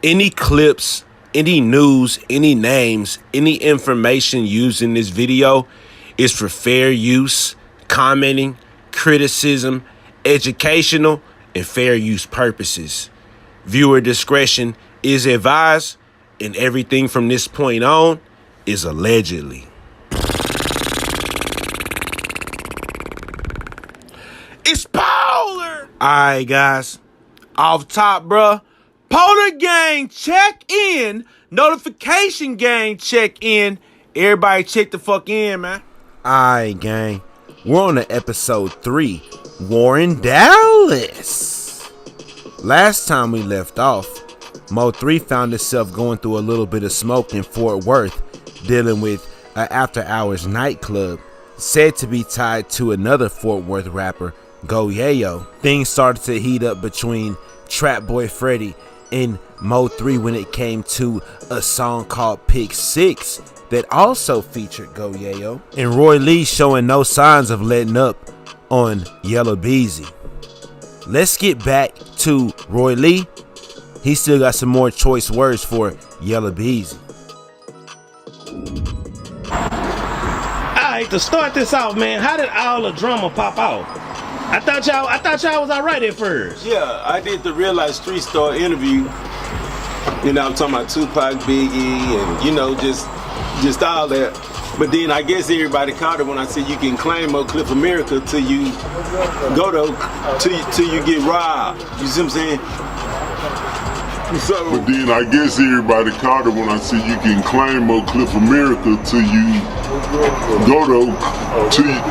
Any clips, any news, any names, any information used in this video is for fair use, commenting, criticism, educational, and fair use purposes. Viewer discretion is advised, and everything from this point on is allegedly. It's Polar! Alright, guys. Off top, bruh. Polar gang, check in. Notification gang, check in. Everybody check the fuck in, man. Alright, gang. We're on to episode 3. War in Dallas. Last time we left off, Mo3 found himself going through a little bit of smoke in Fort Worth, dealing with an after-hours nightclub said to be tied to another Fort Worth rapper, GoYayo. Things started to heat up between Trapboy Freddy and Mo3 when it came to a song called Pick 6 that also featured GoYayo, and Roy Lee showing no signs of letting up on Yellow Beezy. Let's get back to Roy Lee. He still got some more choice words for Yellow Beezy. Alright, to start this off, man, how did all the drama pop out? I thought y'all was alright at first. Yeah, I did the Real Life Street Star interview. You know, I'm talking about Tupac, Biggie, and you know, just all that. But then I guess everybody caught it when I said you can claim Oak Cliff America till you go to till you get robbed. You see what I'm saying? So, but then I guess everybody caught it when I said you can claim Oak Cliff America till you go to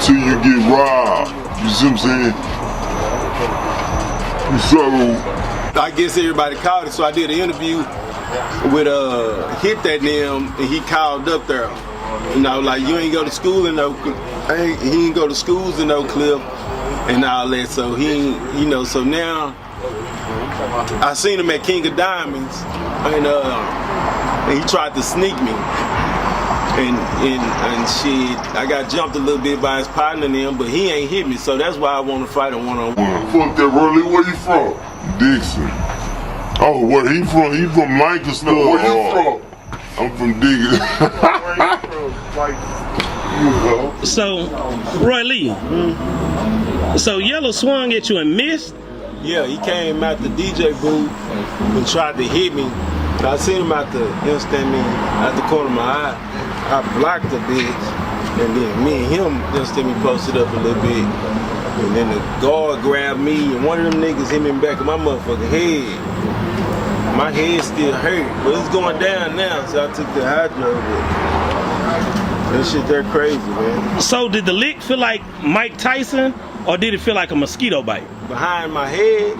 till you get robbed. You see what I'm saying? So I guess everybody caught it. So I did an interview with Hit That Name, and he called up there. You know, like, you ain't go to school in Oak Cliff. He ain't go to schools in Oak Cliff and all that. So he, you know, so now I seen him at King of Diamonds, and he tried to sneak me. And shit, I got jumped a little bit by his partner and them, but he ain't hit me, so that's why I want to fight a one-on-one. Fuck that, Roy Lee. Where you from? Dixon. Oh, where he from? He from Lancaster. No, where you from? I'm from Dixon. So, Roy Lee, so Yellow swung at you and missed? Yeah, he came out the DJ booth and tried to hit me. I seen him out the, you understand me, out the corner of my eye. I blocked the bitch, and then me and him, you understand me, posted up a little bit. And then the guard grabbed me, and one of them niggas hit me in the back of my motherfucking head. My head still hurt, but it's going down now, so I took the hydro. That shit, they're crazy, man. So did the lick feel like Mike Tyson, or did it feel like a mosquito bite? Behind my head.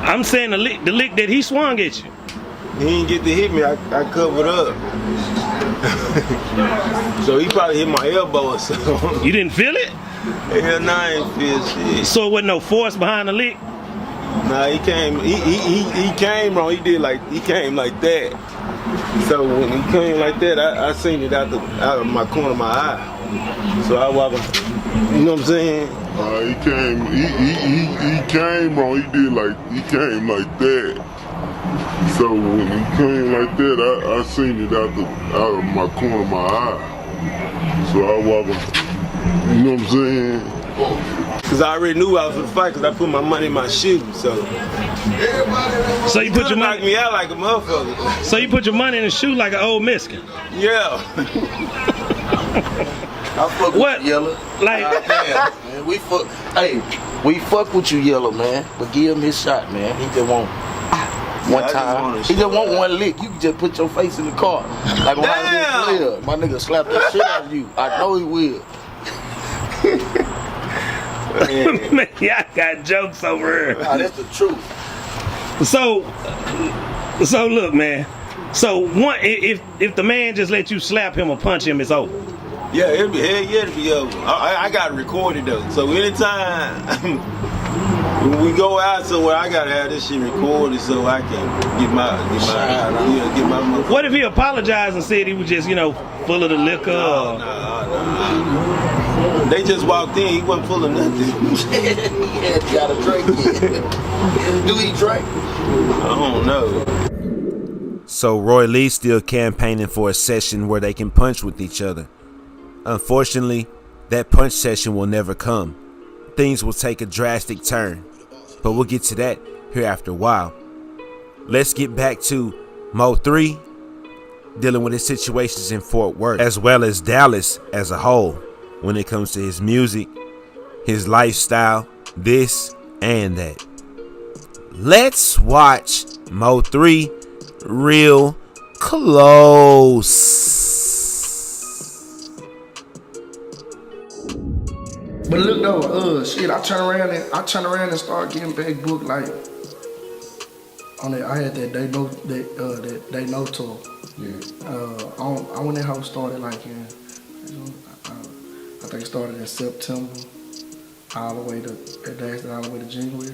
I'm saying the lick that he swung at you. He didn't get to hit me, I covered up. So he probably hit my elbow or something. You didn't feel it? Hell nah, I ain't feel shit. So it wasn't no force behind the lick? Nah, he came came wrong. He came like that. So when he came like that, I seen it out of my corner of my eye. So I walked, you know what I'm saying? He came wrong. He came like that. So when he came like that, I seen it out of my corner of my eye. So I walked, you know what I'm saying? Cause I already knew I was gonna fight, cause I put my money in my shoe. So you put your money, knocked me out like a motherfucker. So you put your money in the shoe like an old Mexican? Yeah. I fuck what? With you, Yellow. Like, man, we fuck with you, Yellow, man. But give him his shot, man. He just want one time. He just want one lick. You can just put your face in the car. Like when I was player, my nigga slap that shit out of you. I know he will. man, y'all got jokes over here. Nah, that's the truth. So look, man. So if the man just let you slap him or punch him, it's over. Yeah, it'll be over. I got it recorded though. So anytime when we go out somewhere, I gotta have this shit recorded so I can get my money. What if he apologized and said he was just, you know, full of the liquor? No. They just walked in, he wasn't full of nothing. He had got a drink. Do he drink? I don't know. So Roy Lee's still campaigning for a session where they can punch with each other. Unfortunately, that punch session will never come. Things will take a drastic turn, but we'll get to that here after a while. Let's get back to Mo3 dealing with his situations in Fort Worth, as well as Dallas as a whole, when it comes to his music, his lifestyle, this and that. Let's watch Mo3 real close. But look though, shit, I turn around and start getting back booked like on that. I had that They Know tour. Yeah. I when that house started like in, I think it started in September, all the way to it lasted all the way to January.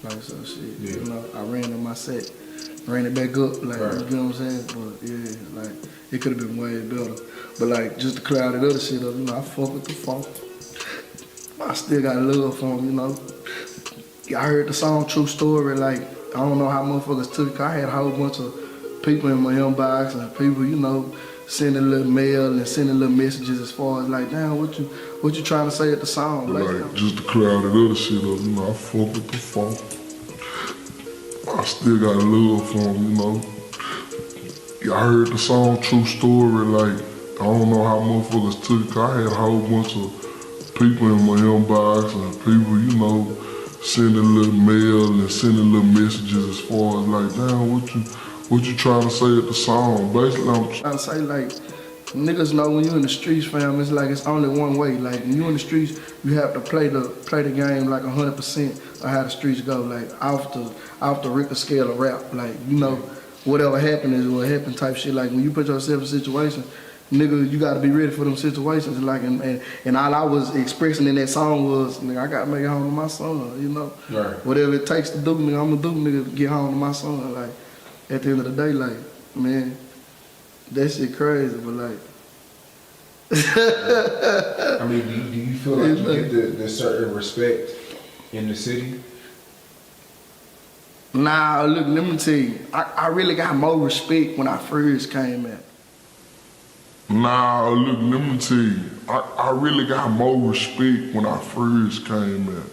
Like so shit. Yeah. You know, I ran in my set, ran it back up, like you know what I'm saying? But yeah, like it could have been way better. But like just to clear all the other shit up, you know, I fuck with the funk. I still got love for him, you know. I heard the song True Story, like, I don't know how motherfuckers took it. I had a whole bunch of people in my inbox and people, you know, sending little mail and sending little messages as far as like, damn, what you trying to say at the song? Like, just to clear all the other shit up, you know, I fuck with the funk. I still got love for him, you know. I heard the song True Story, like, I don't know how motherfuckers took it. I had a whole bunch of people in my inbox and people, you know, sending little mail and sending little messages as far as like, damn, what you trying to say at the song? Basically, I'm trying to say like, niggas know when you in the streets, fam, it's like it's only one way. Like when you in the streets, you have to play the game like 100% of how the streets go. Like off the Richter scale of rap. Like you know, whatever happened is what happened type shit. Like when you put yourself in a situation, nigga, you gotta be ready for them situations. Like and all I was expressing in that song was, nigga, I gotta make it home to my son, you know. Right. Whatever it takes to do, nigga, I'm gonna do, nigga, to get home to my son. Like at the end of the day, like, man, that shit crazy, but like I mean, do you feel like you get the certain respect in the city? Nah, look, let me tell you, I really got more respect when I first came out. Nah, look, let me tell you, I really got more respect when I first came out.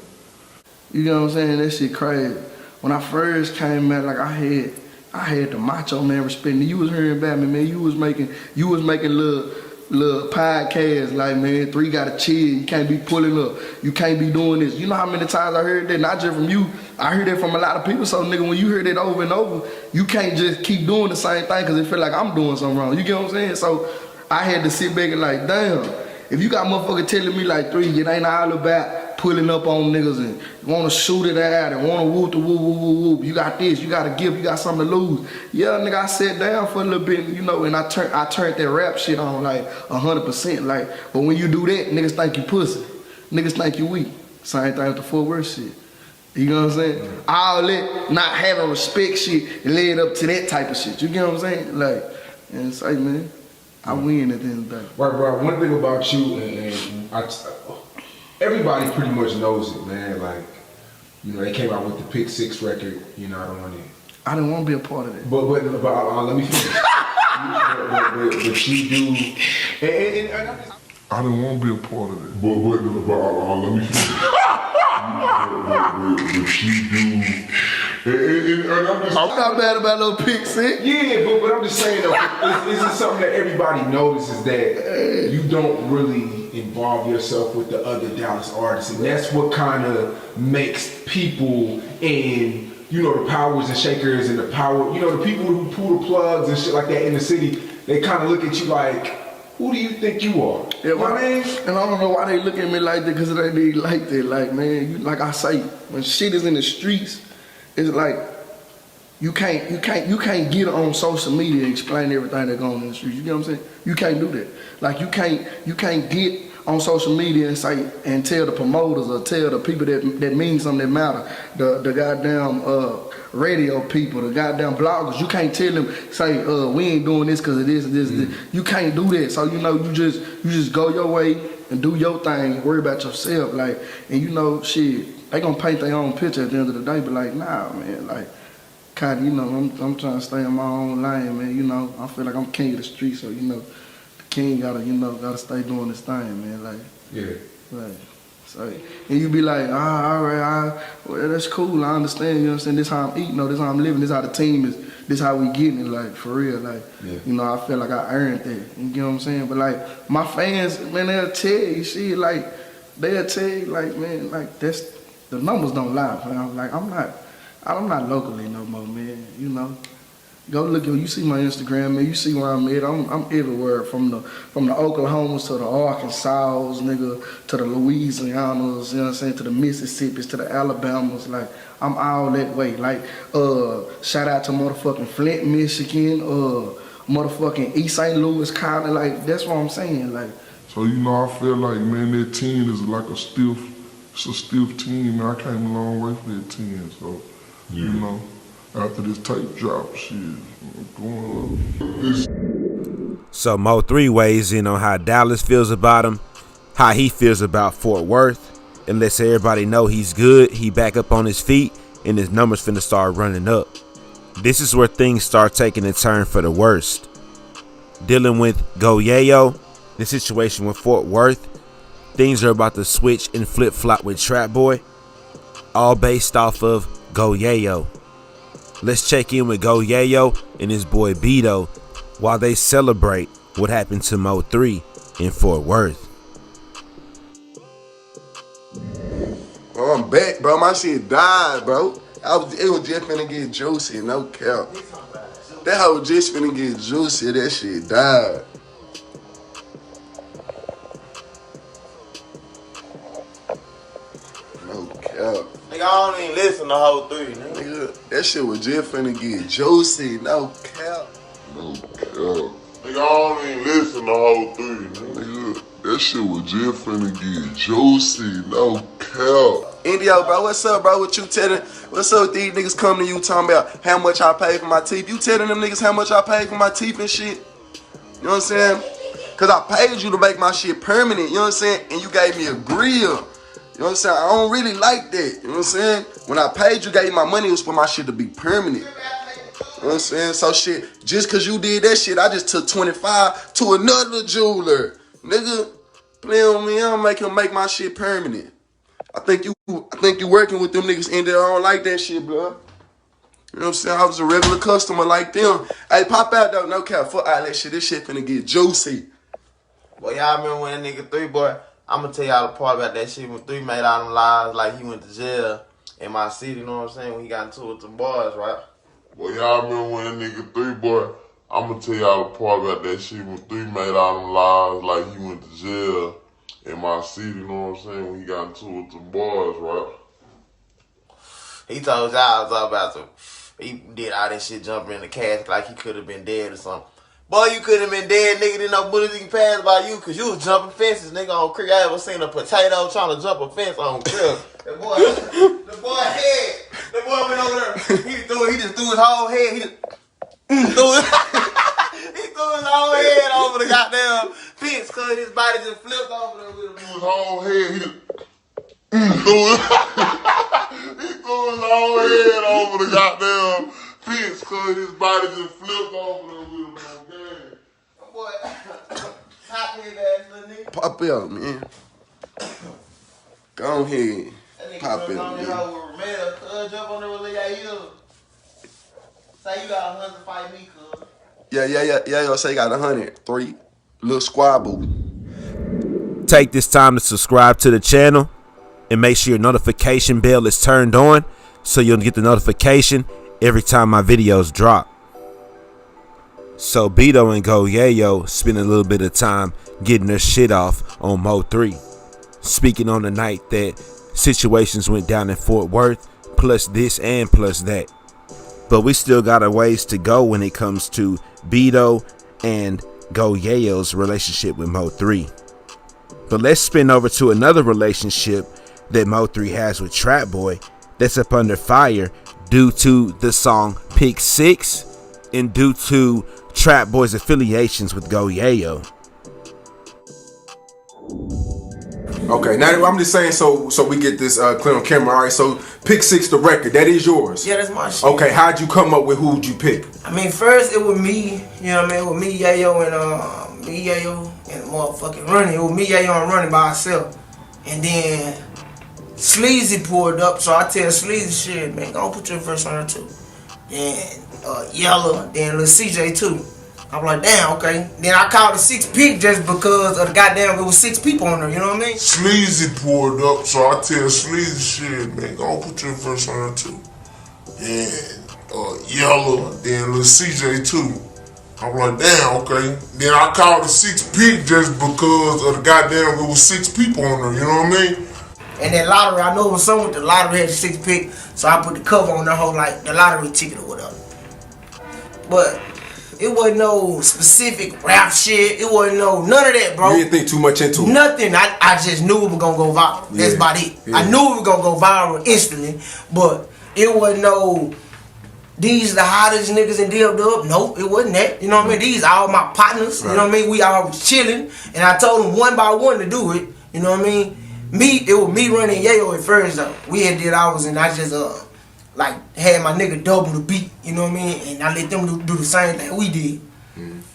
You know what I'm saying? That shit crazy. When I first came out, like I had the macho man respect. You was hearing about me, man. You was making little podcasts like, man, 3 gotta chill. You can't be pulling up. You can't be doing this. You know how many times I heard that? Not just from you. I heard that from a lot of people. So, nigga, when you hear that over and over, you can't just keep doing the same thing because it feel like I'm doing something wrong. You get what I'm saying? So, I had to sit back and like, damn, if you got motherfucker telling me like 3, it ain't all about pulling up on niggas and wanna shoot it out and wanna whoop the whoop, whoop, whoop, whoop. You got this, you gotta give, you got something to lose. Yeah, nigga, I sat down for a little bit, you know, and I turned that rap shit on like 100%. Like, but when you do that, niggas think you pussy. Niggas think you weak. Same thing with the Fort Worth shit. You know what I'm saying? All that not having respect shit led up to that type of shit. You get what I'm saying? Like, and it's like, man, I win at the end of the day. Right, bro. One thing about you, and everybody pretty much knows it, man. Like, you know, they came out with the Pick 6 record. You know, I didn't want to be a part of that. But let me finish. but you do. And I didn't want to be a part of it. But let me finish. But you do. I'm not mad about no Pick 6. Yeah, but I'm just saying though, this is something that everybody notices that you don't really involve yourself with the other Dallas artists, and that's what kind of makes people and you know the powers and shakers and the power, you know, the people who pull the plugs and shit like that in the city. They kind of look at you like, who do you think you are? Yeah, my man. And I don't know why they look at me like that, because it ain't really like that. Like, man, like I say, when shit is in the streets, it's like you can't get on social media and explain everything that goes on in the streets. You get what I'm saying? You can't do that. Like you can't get on social media and say and tell the promoters or tell the people that mean something that matter. The goddamn radio people, the goddamn bloggers. You can't tell them say we ain't doing this because of this. You can't do that. So you know you just go your way and do your thing. Worry about yourself. Like, and you know shit. They gonna paint their own picture at the end of the day, but like, nah, man, like, kind of, you know, I'm trying to stay in my own lane, man. You know, I feel like I'm king of the street, so you know, the king gotta stay doing his thing, man. Like, Yeah. like. So, and you be like, all right, well, that's cool. I understand. You know what I'm saying? This how I'm eating. No, this how I'm living. This how the team is. This how we getting it. Like for real. Like, you know, I feel like I earned that. You know what I'm saying? But like my fans, man, they'll tell you, shit. Like they'll tell you, like, man, like that's the numbers don't lie. Man. Like I'm not locally no more, man. You know. Go look at you see my Instagram, man. You see where I'm at. I'm everywhere from the Oklahomas to the Arkansas, nigga, to the Louisianas, you know what I'm saying, to the Mississippis, to the Alabamas. Like I'm all that way. Like shout out to motherfucking Flint, Michigan, motherfucking East St. Louis County. Like that's what I'm saying. Like So you know, I feel like, man, that 10 is like a stiff team. Man, I came a long way for that 10. So you know. After this tape drop, shit, going up. So Mo3 weighs in on how Dallas feels about him, how he feels about Fort Worth, and lets everybody know he's good, he back up on his feet, and his numbers finna start running up. This is where things start taking a turn for the worst. Dealing with GoYayo, the situation with Fort Worth, things are about to switch and flip-flop with Trapboy, all based off of GoYayo. Let's check in with GoYayo and his boy Bedo while they celebrate what happened to Mo3 in Fort Worth. Oh, I'm back, bro. My shit died, bro. It was just finna get juicy, no cap. That hoe was just finna get juicy. That shit died. No cap. Nigga, I don't even listen to the whole 3, Nigga, that shit was just finna get juicy, no cap. No cap. Nigga, I don't even listen to the whole 3, nigga. That shit was just finna get juicy, no cap. Indio, bro, what's up, bro? What you telling? What's up with these niggas coming to you talking about how much I paid for my teeth? You telling them niggas how much I paid for my teeth and shit? You know what I'm saying? Cause I paid you to make my shit permanent, you know what I'm saying? And you gave me a grill. You know what I'm saying? I don't really like that. You know what I'm saying? When I paid you, gave you my money, it was for my shit to be permanent. You know what I'm saying? So shit, just cause you did that shit, I just took 25 to another jeweler. Nigga, playing with me, I don't make him make my shit permanent. I think you working with them niggas and they don't like that shit, bro. You know what I'm saying? I was a regular customer like them. Hey, pop out though, no cap, fuck all that shit. This shit finna get juicy. Boy, y'all remember when that nigga 3, boy? I'm gonna tell y'all the part about that shit when 3 made all them lies like he went to jail in my city, you know what I'm saying? When he got into it with the boys, right? Boy, y'all remember when that nigga 3, boy, I'm gonna tell y'all the part about that shit when 3 made all them lies like he went to jail in my city, you know what I'm saying? When he got into it with the boys, right? He told y'all about to, he did all that shit jumping in the casket like he could have been dead or something. Boy, you could have been dead, nigga. Didn't no bullets even pass by you because you was jumping fences, nigga, on Creek. I ever seen a potato trying to jump a fence on Creek. The boy went over there. He just threw his whole head. He threw his whole head over the goddamn fence because his body just flipped over there with him. His whole head, he threw his whole head over the goddamn fence because his body just flipped over there with him. Boy, top head ass little nigga. Pop out, man. Go ahead. Pop out, man. Jump on there with Yayo. Say you got 100 fight me, cuz. Yeah, say you got 100. 3. Little squabble. Take this time to subscribe to the channel and make sure your notification bell is turned on so you'll get the notification every time my videos drop. So Bedo and GoYayo spend a little bit of time getting their shit off on Mo3, speaking on the night that situations went down in Fort Worth, plus this and plus that. But we still got a ways to go when it comes to Bedo and GoYayo's relationship with Mo3. But let's spin over to another relationship that Mo3 has with Trapboy that's up under fire due to the song Pick 6 and due to Trapboy's affiliations with GoYayo. Okay, now I'm just saying so we get this clear on camera. All right, so pick 6 the record. That is yours. Yeah, that's my shit. Okay, how'd you come up with who'd you pick? I mean, first it was me, you know what I mean? It was me, Yayo, and motherfucking Running. It was me, Yayo, and Running by ourselves. And then Sleazy pulled up, so I tell Sleazy, shit, man, go put your first on there too. Then Yellow, then Lil CJ too. I'm like, damn, okay. Then I called the 6 pick just because of the goddamn, it was 6 people on there, you know what I mean? Sleazy pulled up, so I tell Sleazy, shit, man, go put your verse on there too. And Yellow, then Lil CJ too. I'm like, damn, okay. Then I called the 6 pick just because of the goddamn, it was 6 people on there, you know what I mean? And then lottery, I know it was someone with the lottery had the 6 pick, so I put the cover on the whole, like, the lottery ticket or whatever. But it wasn't no specific rap shit. It wasn't no none of that, bro. You didn't think too much into it. Nothing. I just knew it was gonna go viral. That's about it. Yeah. I knew it was gonna go viral instantly, but it wasn't no. These the hottest niggas in DFW. Nope, it wasn't that. You know what I mean? These all my partners. Right. You know what I mean? We all was chilling, and I told them one by one to do it. You know what I mean? It was me Running Yayo at first though. We had did ours, and I just like had my nigga double the beat, you know what I mean? And I let them do the same thing we did.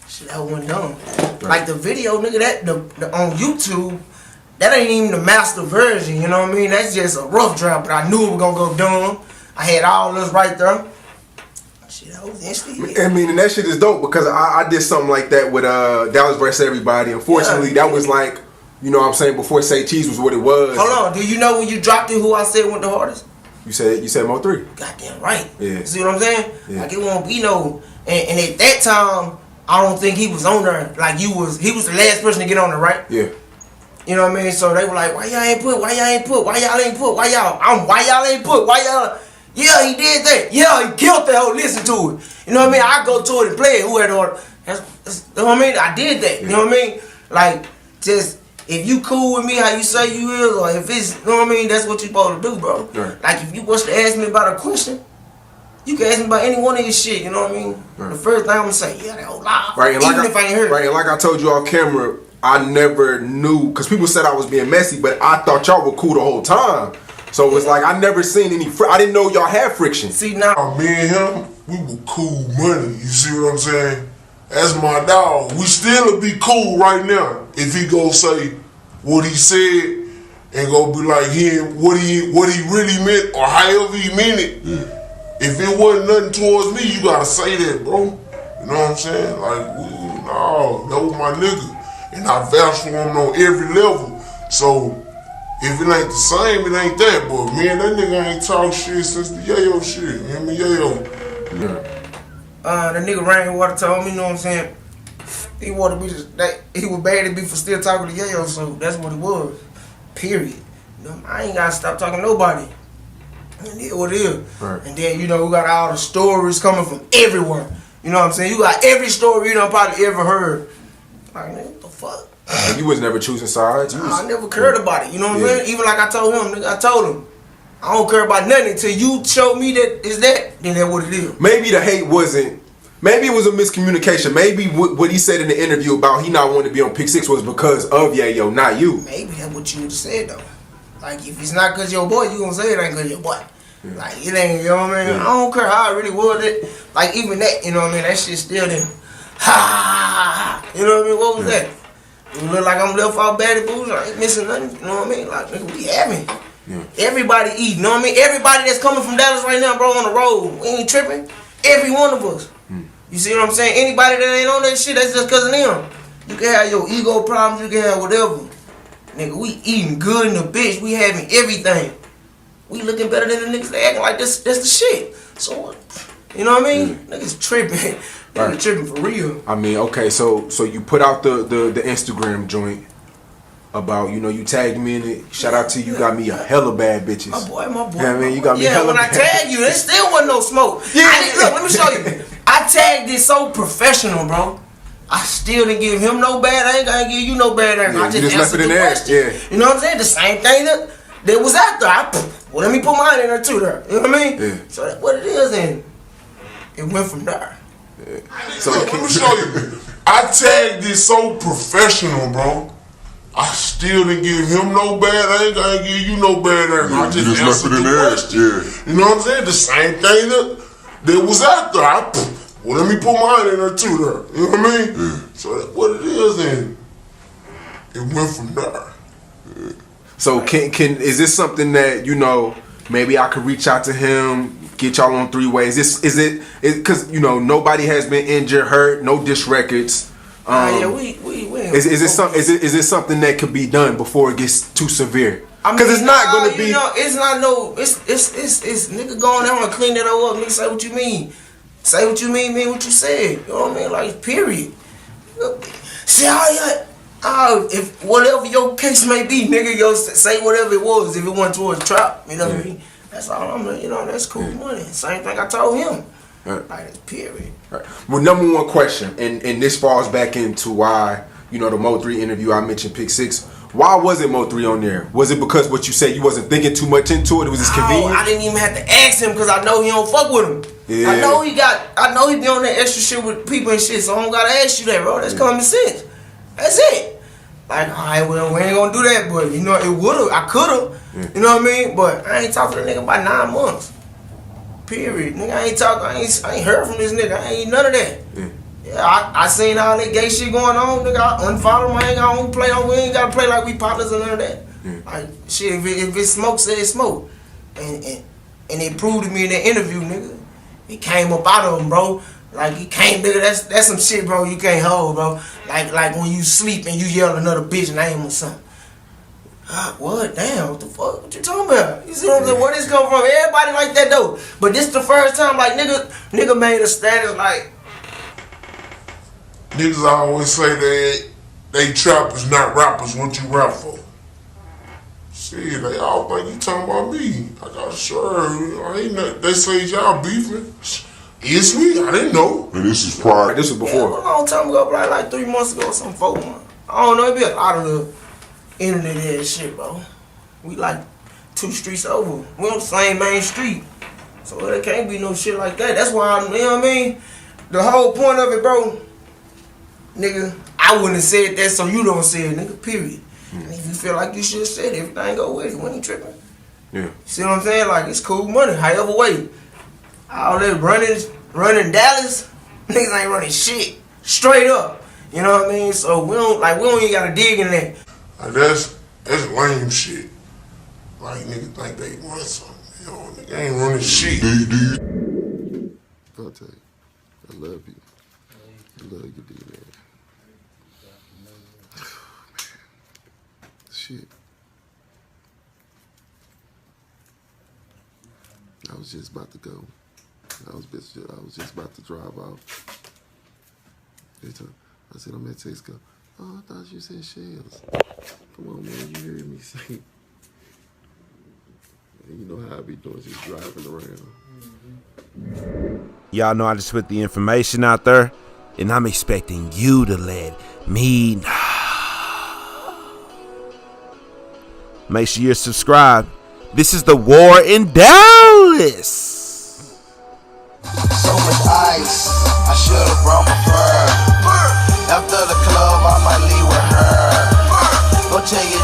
Shit, that wasn't done. Right. Like the video, nigga, that the on YouTube, that ain't even the master version, you know what I mean? That's just a rough draft, but I knew it was gonna go dumb. I had all this right there. Shit, that was instant. I mean, and that shit is dope because I did something like that with Dallas vs. Everybody. Unfortunately, that was like, you know what I'm saying, before Say Cheese was what it was. Hold on, do you know when you dropped it who I said went the hardest? You said Mo3. Goddamn right. Yeah. See what I'm saying? Yeah. Like it won't be no. And at that time, I don't think he was on there. Like he was the last person to get on there, right? Yeah. You know what I mean? So they were like, why y'all ain't put? Why y'all ain't put? Why y'all ain't put? Why y'all ain't put? Why y'all? Yeah, he did that. Yeah, he killed that whole. Listen to it. You know what I mean? I go to it and play it. Who had order? That's you know what I mean? I did that. You know what I mean? Like just. If you cool with me how you say you is, or if it's, you know what I mean, that's what you supposed to do, bro. Right. Like if you was to ask me about a question, you can ask me about any one of your shit, you know what I mean? Right. The first thing I'm gonna say, yeah, that whole lie. Right, and even if I ain't heard. Right, and like I told you off camera, I never knew, because people said I was being messy, but I thought y'all were cool the whole time. So it was like, I never seen any, I didn't know y'all had friction. See now. Me and him, we were cool money, you see what I'm saying? That's my dog. We still be cool right now if he go say what he said and go be like what he really meant or however he meant it. If it wasn't nothing towards me, you gotta say that, bro. You know what I'm saying? Like, no, that was my nigga. And I vouch for him on every level. So if it ain't the same, it ain't that. But man, that nigga ain't talk shit since the Yayo shit. Him and Yayo. The nigga Rainwater told me, you know what I'm saying? He wanted me to, he was bad at me for still talking to Yayo, so that's what it was. Period. You know, I ain't gotta stop talking to nobody. And it what it is. Right. And then, you know, we got all the stories coming from everywhere. You know what I'm saying? You got every story you done probably ever heard. Like, nigga, what the fuck? Like you was never choosing sides? I never cared about it. You know what I'm saying? Even like I told him, nigga, I told him, I don't care about nothing until you show me that is that, then that's what it is. Maybe the hate wasn't, maybe it was a miscommunication. Maybe what he said in the interview about he not wanting to be on Pick 6 was because of Yayo, not you. Maybe that's what you would have said though. Like if it's not cause your boy, you gonna say it ain't cause your boy. Yeah. Like it ain't, you know what I mean? Yeah. I don't care how I really was it. Like even that, you know what I mean? That shit still there. Ha! You know what I mean? What was that? It look like I'm left off Batty Boots. I ain't missing nothing. You know what I mean? Like nigga, we having. Yeah. Everybody eat. You know what I mean? Everybody that's coming from Dallas right now, bro, on the road, we ain't tripping. Every one of us. You see what I'm saying? Anybody that ain't on that shit, that's just cause of them. You can have your ego problems, you can have whatever. Nigga, we eating good in the bitch. We having everything. We looking better than the niggas. They acting like that's the shit. So, you know what I mean? Niggas tripping. Niggas tripping for real. I mean, okay, so you put out the Instagram joint about, you know, you tagged me in it. Shout out to you, got me a hella bad bitches. My boy. You know what I mean? You got me hella when bad. I tagged you, there still wasn't no smoke. Yeah. Look, let me show you. I tagged it so professional, bro. I still didn't give him no bad. I ain't gonna give you no bad answer. Yeah, I just answered the question. Yeah. You know what I'm saying? The same thing that was out there. Well, let me put mine in there too. There. You know what I mean? Yeah. So that's what it is, and it went from there. Yeah. So let me show you. I tagged it so professional, bro. I still didn't give him no bad anger. I ain't give you no bad anger. I just answered the question. You know what I'm saying? The same thing that was out there. Well, let me put mine in there too. There, you know what I mean? So that's what it is, and it went from there. So is this something that maybe I could reach out to him, get y'all on 3 ways? Is it because nobody has been injured, hurt, no diss records. Is it something that could be done before it gets too severe? Because it's not gonna be. It's not no. It's nigga going down and clean that all up. Nigga, say what you mean. Say what you mean what you said. You know what I mean? Like, period. See if whatever your case may be, nigga, say whatever it was. If it went towards trap, you know what I mean? That's all that's cool money. Same thing I told him. Like, that's period. Right. Well, number one question, and this falls back into why, the Mo3 interview I mentioned, Pick 6. Why wasn't Mo3 on there? Was it because what you said you wasn't thinking too much into it? It was just convenient? I didn't even have to ask him because I know he don't fuck with him. Yeah. I know he be on that extra shit with people and shit, so I don't gotta ask you that, bro. That's common sense. That's it. Like, alright, well, we ain't gonna do that, but it would've, I could've. You know what I mean? But I ain't talked to the nigga about 9 months. Period. Nigga, I ain't heard from this nigga. I ain't none of that. Yeah, I seen all that gay shit going on. Nigga, I unfollow him. I ain't got to play on. We ain't got to play like we partners or none of that. Like, shit, if it smoke, say it smoke. And it proved to me in that interview, nigga. It came up out of him, bro. Like, he can't, nigga, that's some shit, bro, you can't hold, bro. Like when you sleep and you yell another bitch name or something. What? Damn, what the fuck? What you talking about? You see what I'm saying? Where this come from? Everybody like that, though. But this the first time, like, nigga made a status, like... Niggas always say they trappers, not rappers. What you rap for? See, they all think you talking about me. I got sure. They say y'all beefing. It's me. I didn't know. And this is prior. This was before. Yeah, a long time ago, like 3 months ago or some 4 months. I don't know. It be a lot of the internet ass shit, bro. We like 2 streets over. We on the same main street. So there can't be no shit like that. That's why, you know what I mean? The whole point of it, bro, nigga, I wouldn't have said that so you don't say it, nigga, period. And if you feel like you should have said it, everything go with it. When you tripping. Yeah. See what I'm saying? Like, it's cool money, however way. All that running Dallas, niggas ain't running shit. Straight up. You know what I mean? So we don't even gotta dig in that. Like, that's lame shit. Like, niggas think they run something. Nigga ain't running shit. I'll tell you, I love you. I love you, D-Man. Shit. I was just about to go. I was just about to drive off. I said, I'm at Texaco. Oh, I thought you said shells. Come on, man, you heard me say. And you know how I be doing, just driving around. Y'all know I just put the information out there, and I'm expecting you to let me know. Make sure you're subscribed. This is the war in Dallas. So much ice, I should've brought my fur. After the club, I might leave with her. Go tell your